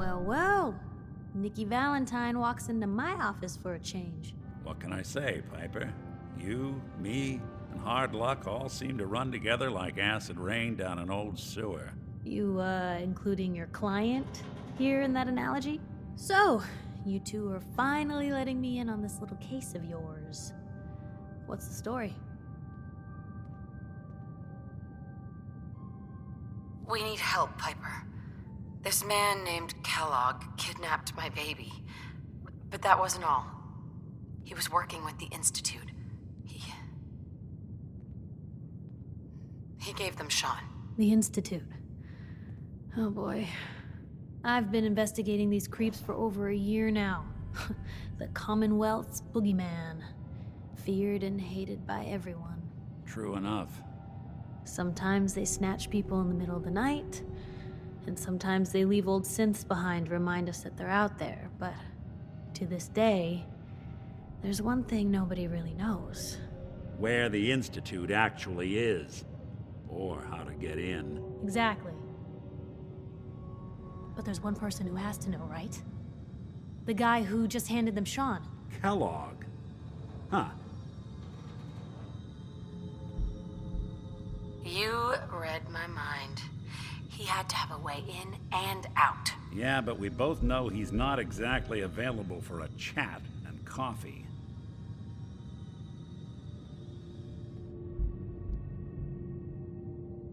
Well, well. Nikki Valentine walks into my office for a change. What can I say, Piper? You, me, and hard luck all seem to run together like acid rain down an old sewer. You, including your client here in that analogy? So, you two are finally letting me in on this little case of yours. What's the story? We need help, Piper. This man named Kellogg kidnapped my baby. But that wasn't all. He was working with the Institute. He gave them Sean. The Institute. Oh boy. I've been investigating these creeps for over a year now. The Commonwealth's boogeyman. Feared and hated by everyone. True enough. Sometimes they snatch people in the middle of the night, and sometimes they leave old synths behind to remind us that they're out there. But to this day, there's one thing nobody really knows. Where the Institute actually is. Or how to get in. Exactly. But there's one person who has to know, right? The guy who just handed them Sean. Kellogg? Huh. You read my mind. He had to have a way in and out. Yeah, but we both know he's not exactly available for a chat and coffee.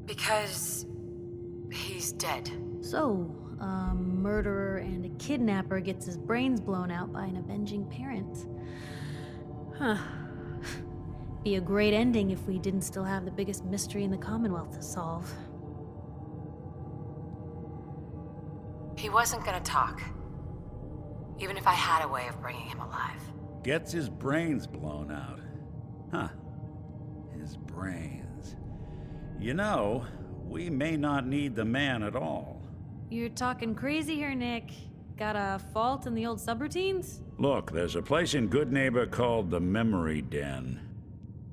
Because he's dead. So, a murderer and a kidnapper gets his brains blown out by an avenging parent. Huh. Be a great ending if we didn't still have the biggest mystery in the Commonwealth to solve. He wasn't gonna talk. Even if I had a way of bringing him alive. Gets his brains blown out. Huh. His brains. You know, we may not need the man at all. You're talking crazy here, Nick. Got a fault in the old subroutines? Look, there's a place in Goodneighbor called the Memory Den.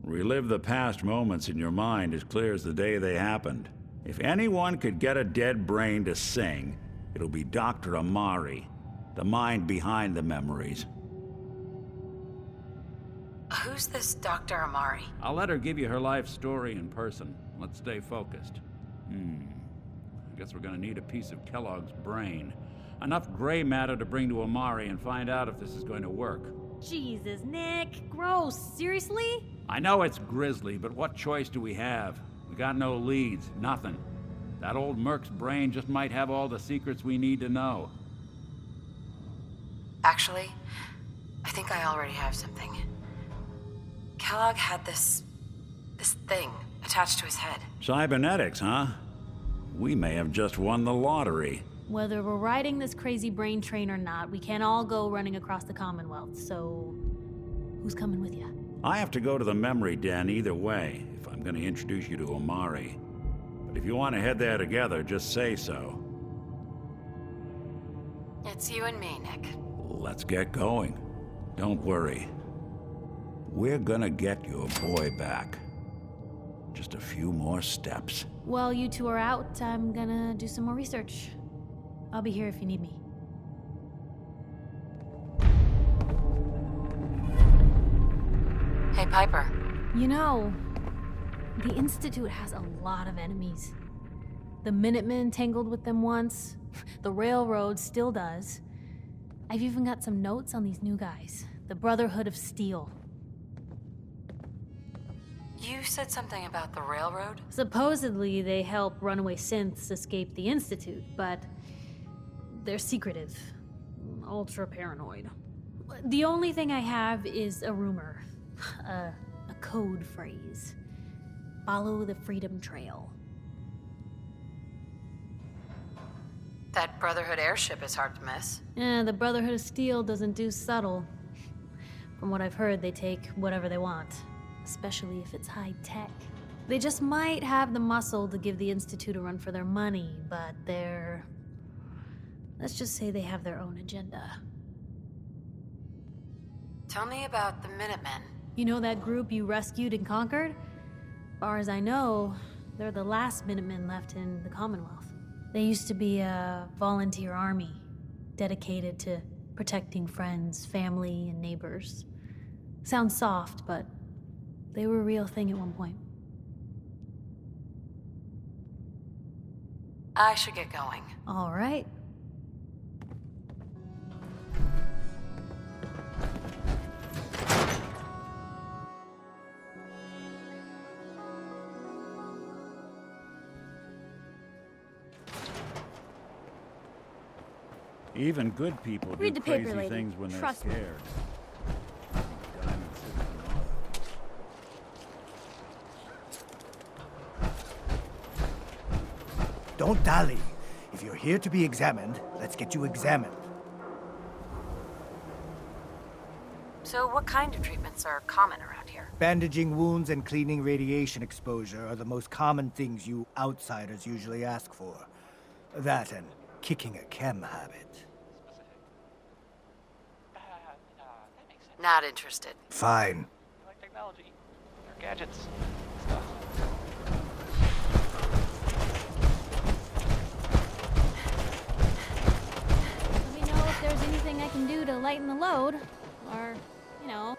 Relive the past moments in your mind as clear as the day they happened. If anyone could get a dead brain to sing, it'll be Dr. Amari, the mind behind the memories. Who's this Dr. Amari? I'll let her give you her life story in person. Let's stay focused. I guess we're gonna need a piece of Kellogg's brain. Enough gray matter to bring to Amari and find out if this is going to work. Jesus, Nick. Gross. Seriously? I know it's grisly, but what choice do we have? We got no leads, nothing. That old Merc's brain just might have all the secrets we need to know. Actually, I think I already have something. Kellogg had this thing attached to his head. Cybernetics, huh? We may have just won the lottery. Whether we're riding this crazy brain train or not, we can't all go running across the Commonwealth, so... who's coming with you? I have to go to the Memory Den either way, if I'm gonna introduce you to Amari. But if you want to head there together, just say so. It's you and me, Nick. Let's get going. Don't worry. We're gonna get your boy back. Just a few more steps. While you two are out, I'm gonna do some more research. I'll be here if you need me. Hey, Piper. You know, the Institute has a lot of enemies. The Minutemen tangled with them once. The Railroad still does. I've even got some notes on these new guys. The Brotherhood of Steel. You said something about the Railroad? Supposedly, they help runaway synths escape the Institute, but they're secretive. Ultra paranoid. The only thing I have is a rumor. A code phrase. Follow the Freedom Trail. That Brotherhood airship is hard to miss. The Brotherhood of Steel doesn't do subtle. From what I've heard, they take whatever they want. Especially if it's high-tech. They just might have the muscle to give the Institute a run for their money, but they're... let's just say they have their own agenda. Tell me about the Minutemen. You know that group you rescued and conquered? As far as I know, they're the last Minutemen left in the Commonwealth. They used to be a volunteer army. dedicated to protecting friends, family, and neighbors. Sounds soft, but they were a real thing at one point. I should get going. All right. Even good people Read do the paper, crazy lady. things when they're Trust me. scared. Diamond City Sonata. Don't dally. If you're here to be examined, let's get you examined. So what kind of treatments are common around here? Bandaging wounds and cleaning radiation exposure are the most common things you outsiders usually ask for. That and kicking a chem habit. Not interested. Fine. I like technology, or gadgets, stuff. Let me know if there's anything I can do to lighten the load. Or, you know,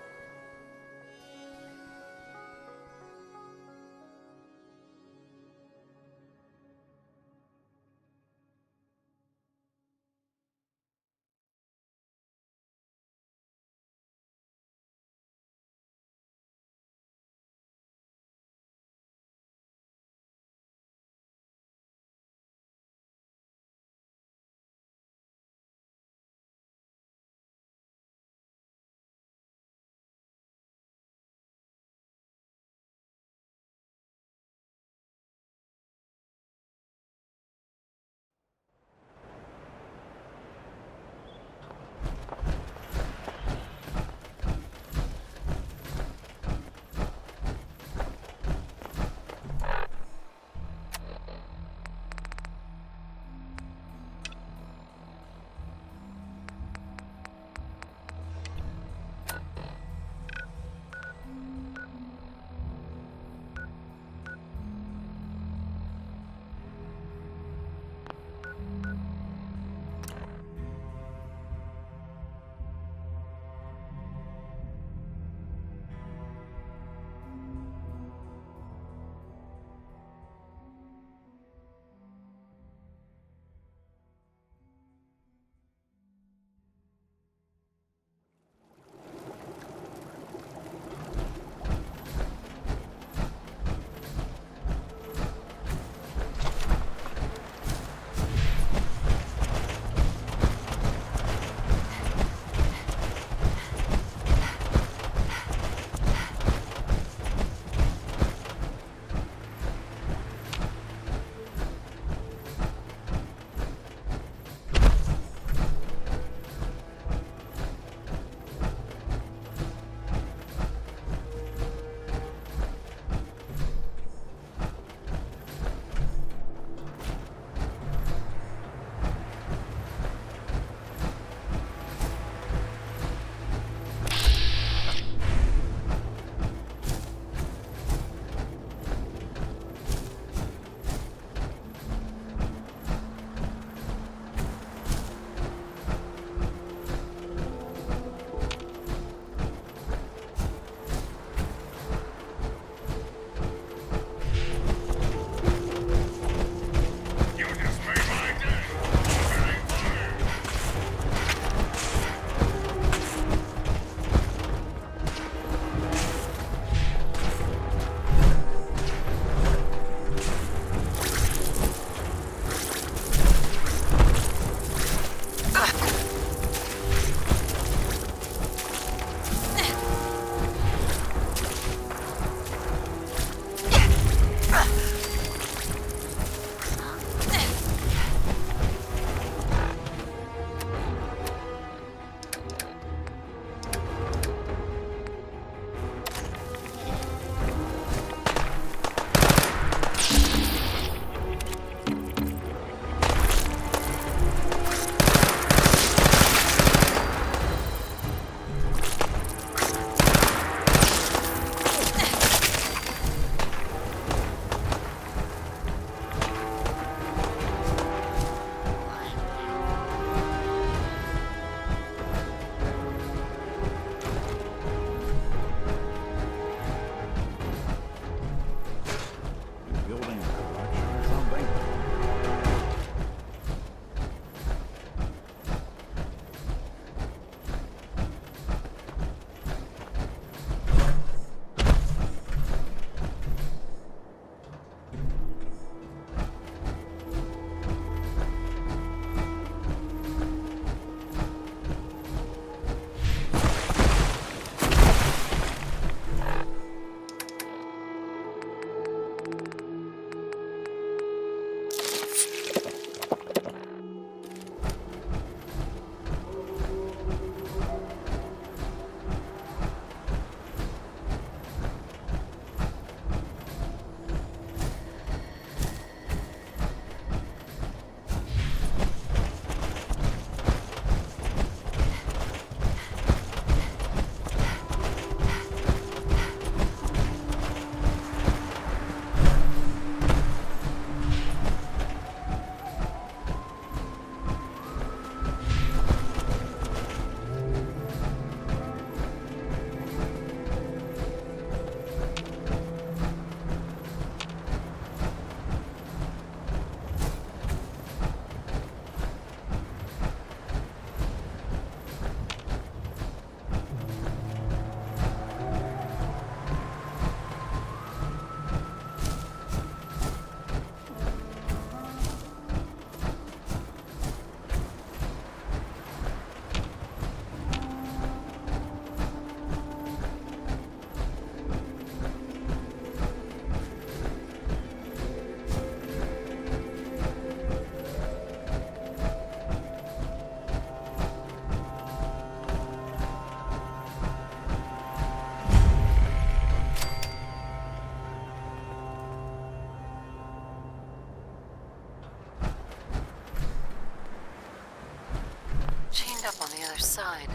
locked up on the other side.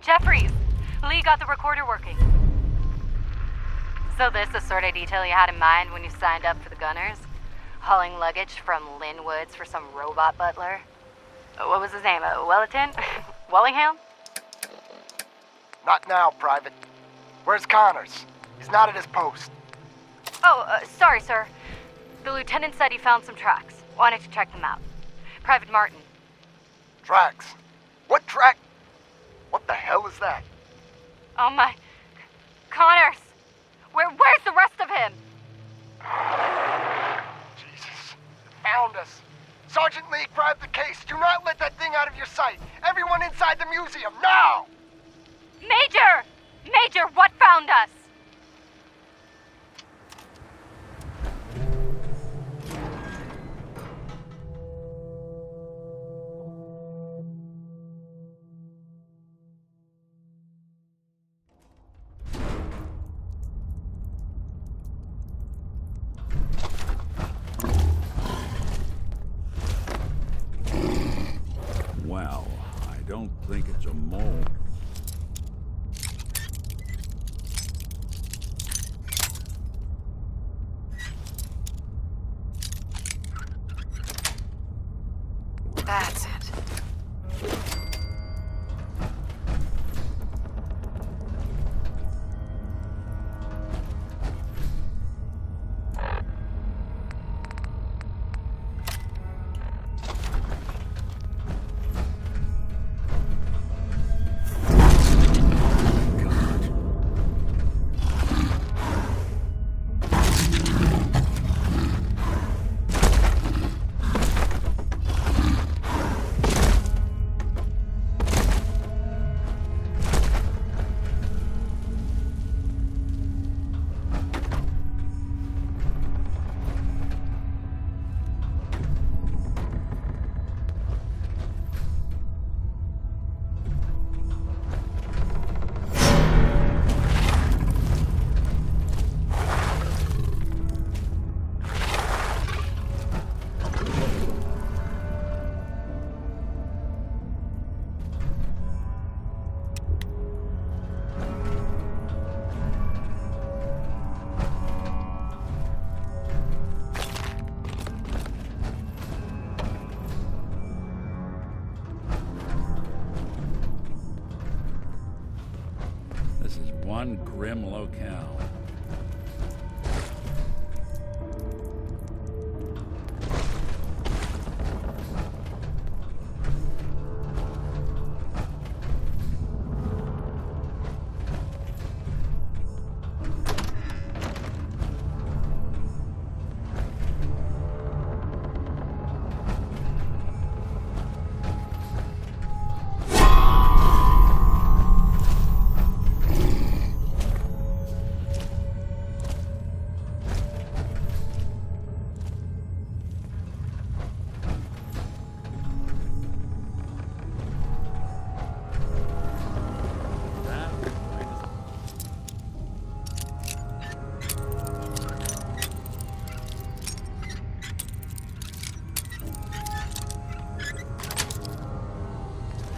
Jeffries! Lee got the recorder working. So this the sort of detail you had in mind when you signed up for the Gunners? Hauling luggage from Lynn Woods for some robot butler? What was his name? Wellerton? Wallingham? Not now, Private. Where's Connors? He's not at his post. Oh, sorry, sir. The lieutenant said he found some tracks. Wanted to check them out. Private Martin. Tracks? What track? What the hell is that? Oh my... Connors! Where's the rest of him? Jesus. Found us. Sergeant Lee, grab the case. Do not let that thing out of your sight. Everyone inside the museum, now! Major! Major, what found us? Well, I don't think it's a mole. That's it. This is one grim locale.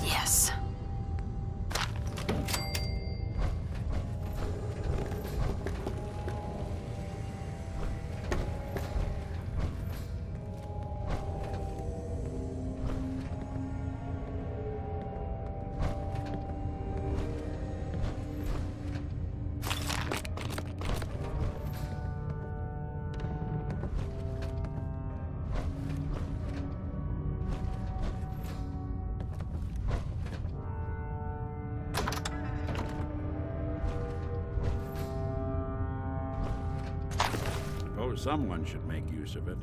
Yes. Suppose someone should make use of it.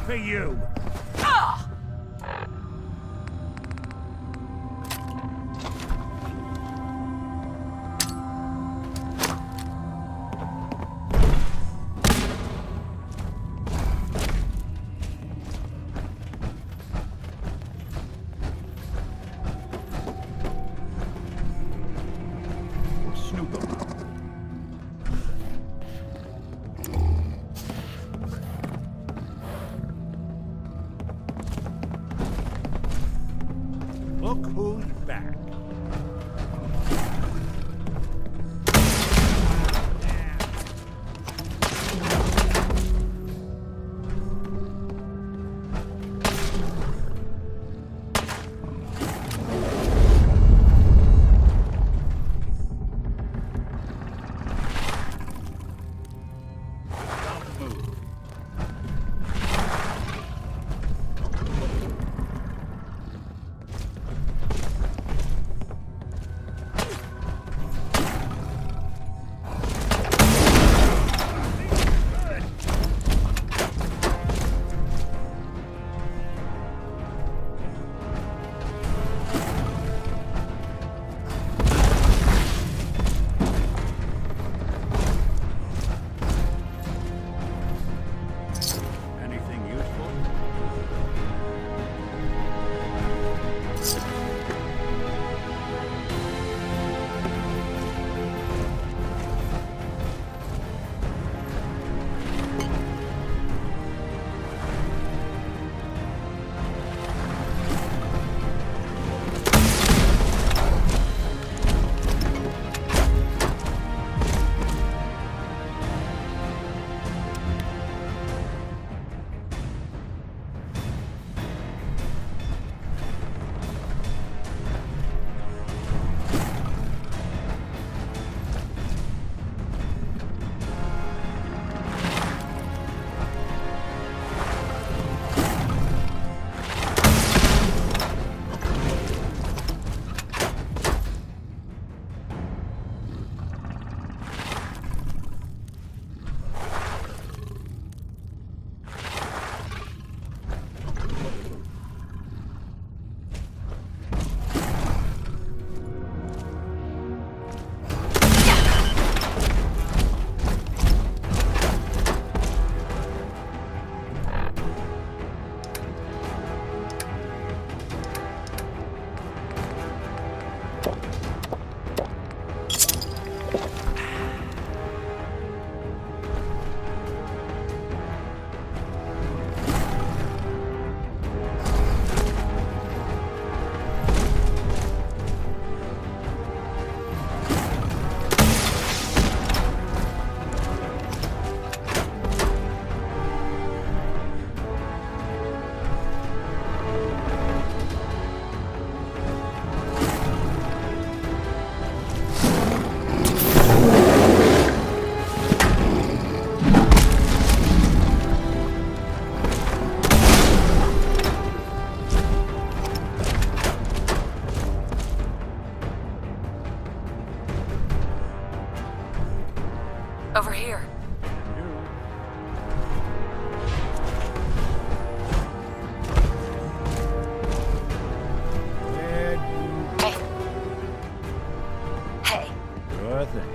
for you! Snoop 'em. Look who's back. Don't move. Anything useful? Over here. Hey. Hey. Sure thing.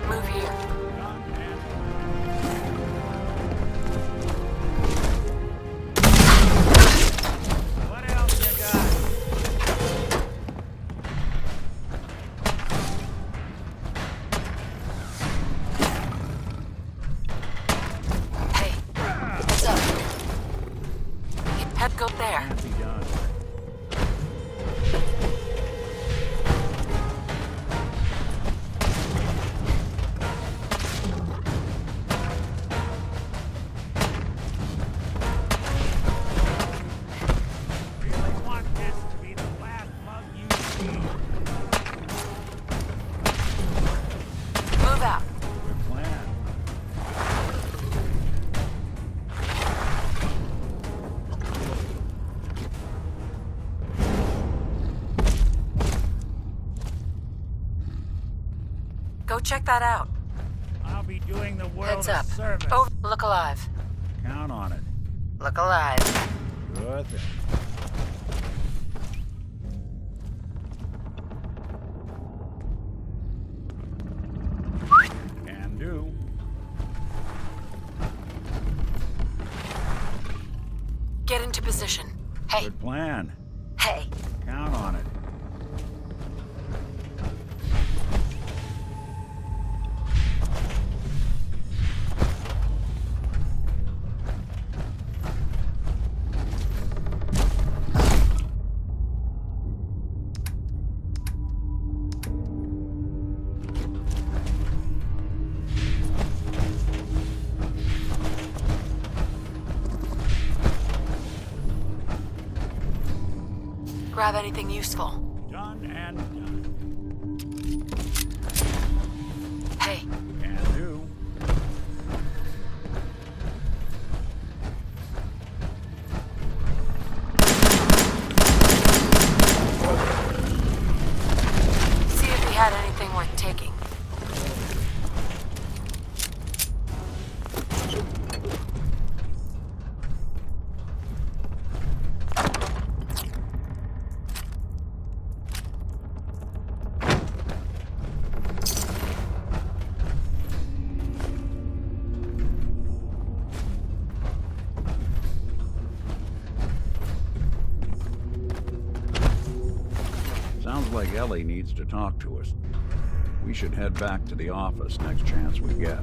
Move here. Go check that out. I'll be doing the world Heads a up. service. Over. Look alive. Count on it. Look alive. Good thing. Can do. Get into position. Hey. Good plan. Hey. Count on it. Grab anything useful. Done and done. Hey. Can do. See if he had anything worth taking. Sounds like Ellie needs to talk to us. We should head back to the office next chance we get.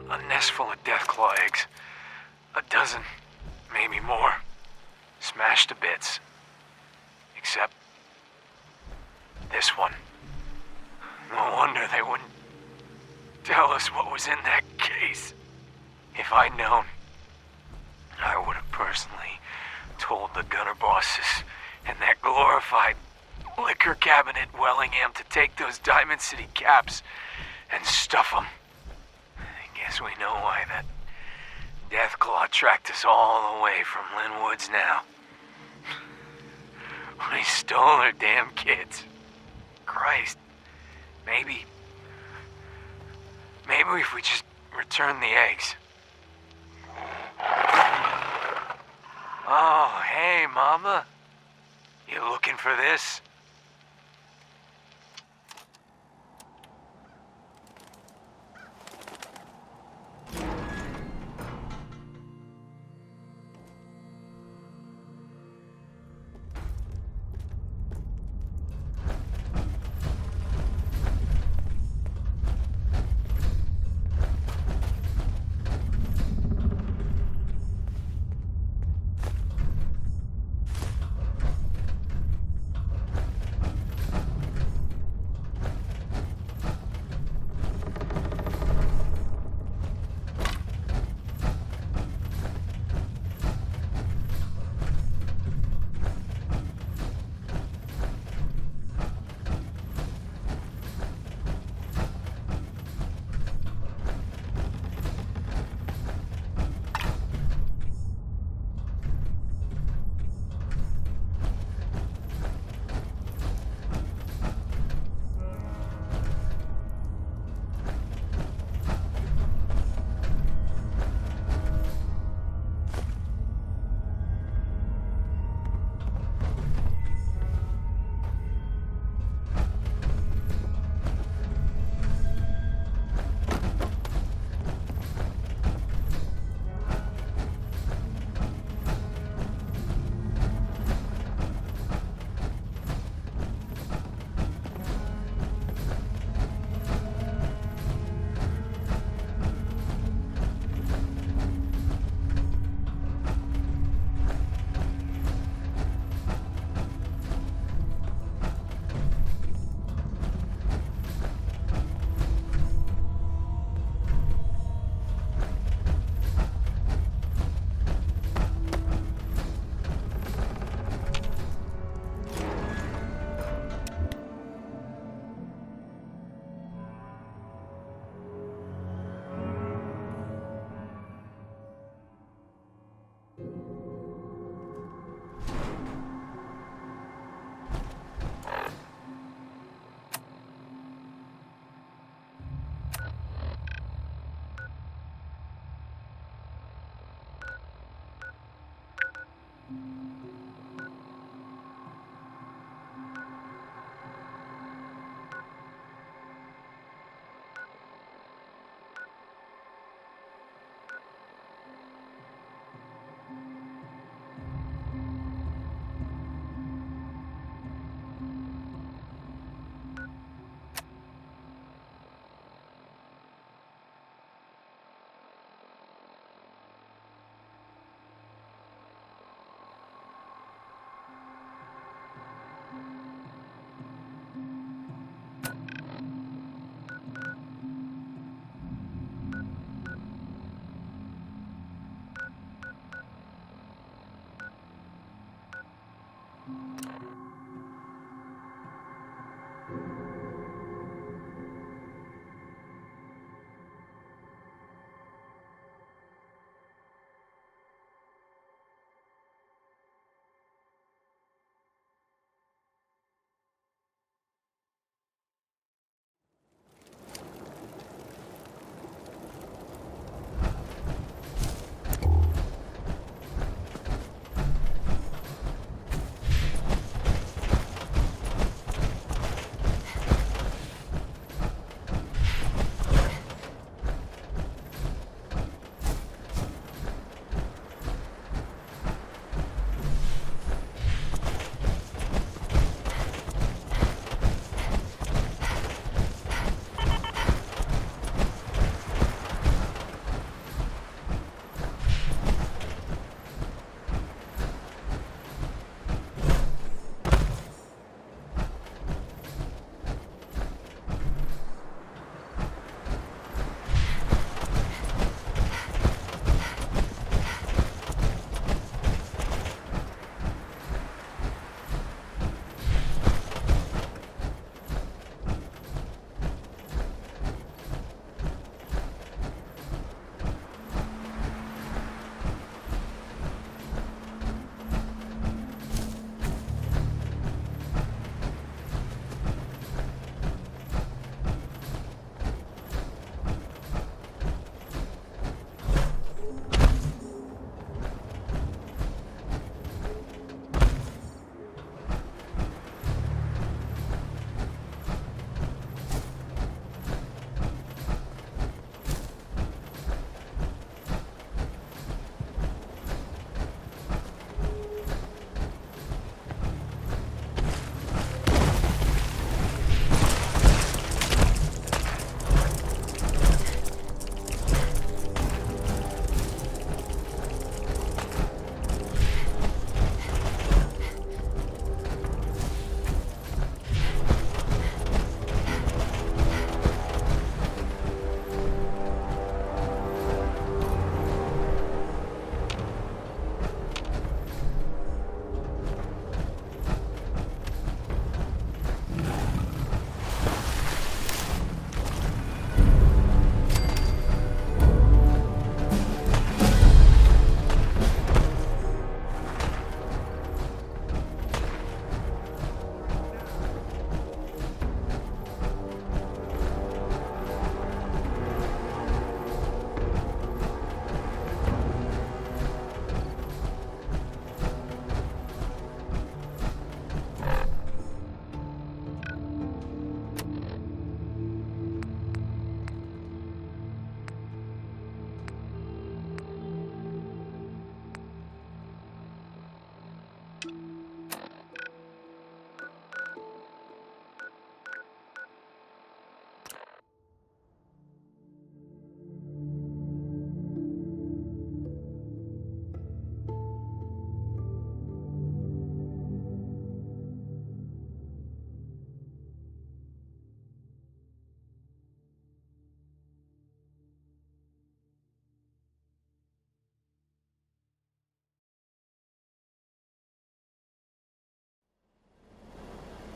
A nest full of Deathclaw eggs. A dozen, maybe more. Smashed to bits. Except this one. No wonder they wouldn't tell us what was in that case. If I'd known, I would have personally told the gunner bosses and that glorified liquor cabinet Wellingham to take those Diamond City caps and stuff them. Guess we know why that Deathclaw tracked us all the way from Lynn Woods now. We stole her damn kids. Christ. Maybe if we just return the eggs. Oh, hey, Mama. You looking for this?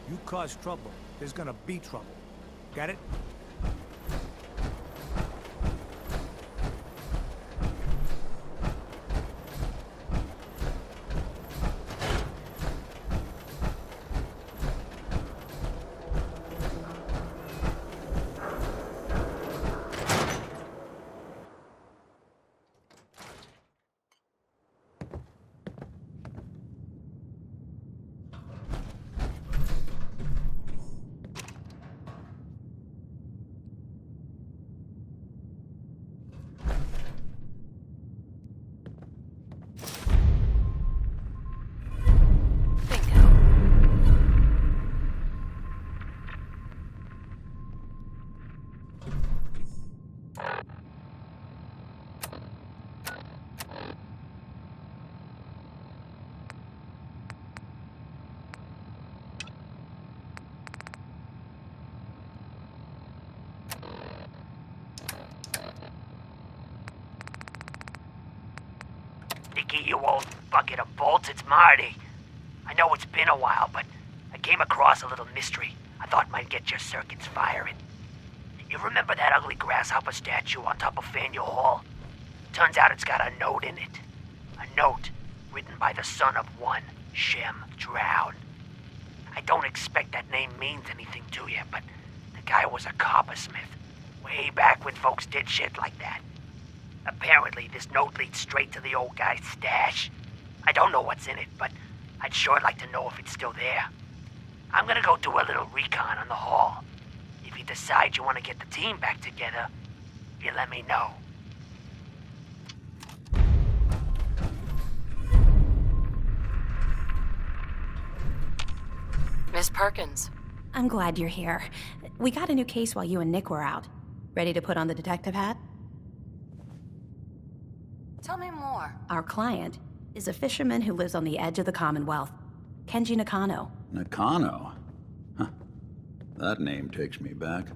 You cause trouble, there's gonna be trouble. Got it? Nicky, you old bucket of bolts, it's Marty. I know it's been a while, but I came across a little mystery I thought might get your circuits firing. You remember that ugly grasshopper statue on top of Faneuil Hall? Turns out it's got a note in it. A note written by the son of one Shem Drown. I don't expect that name means anything to you, but the guy was a coppersmith. Way back when folks did shit like that. Apparently, this note leads straight to the old guy's stash. I don't know what's in it, but I'd sure like to know if it's still there. I'm gonna go do a little recon on the hall. If you decide you want to get the team back together, you let me know. Miss Perkins. I'm glad you're here. We got a new case while you and Nick were out. Ready to put on the detective hat? Tell me more. Our client is a fisherman who lives on the edge of the Commonwealth. Kenji Nakano. Nakano? Huh. That name takes me back.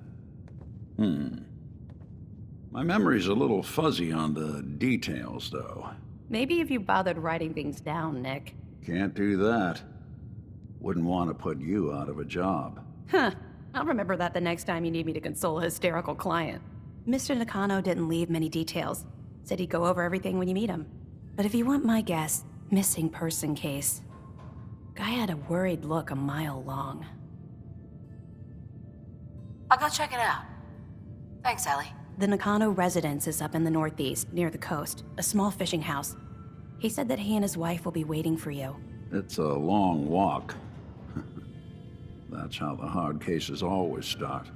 My memory's a little fuzzy on the details, though. Maybe if you bothered writing things down, Nick. Can't do that. Wouldn't want to put you out of a job. Huh. I'll remember that the next time you need me to console a hysterical client. Mr. Nakano didn't leave many details. Said he'd go over everything when you meet him. But if you want my guess, missing person case. Guy had a worried look a mile long. I'll go check it out. Thanks, Ellie. The Nakano residence is up in the northeast, near the coast. A small fishing house. He said that he and his wife will be waiting for you. It's a long walk. That's how the hard cases always start.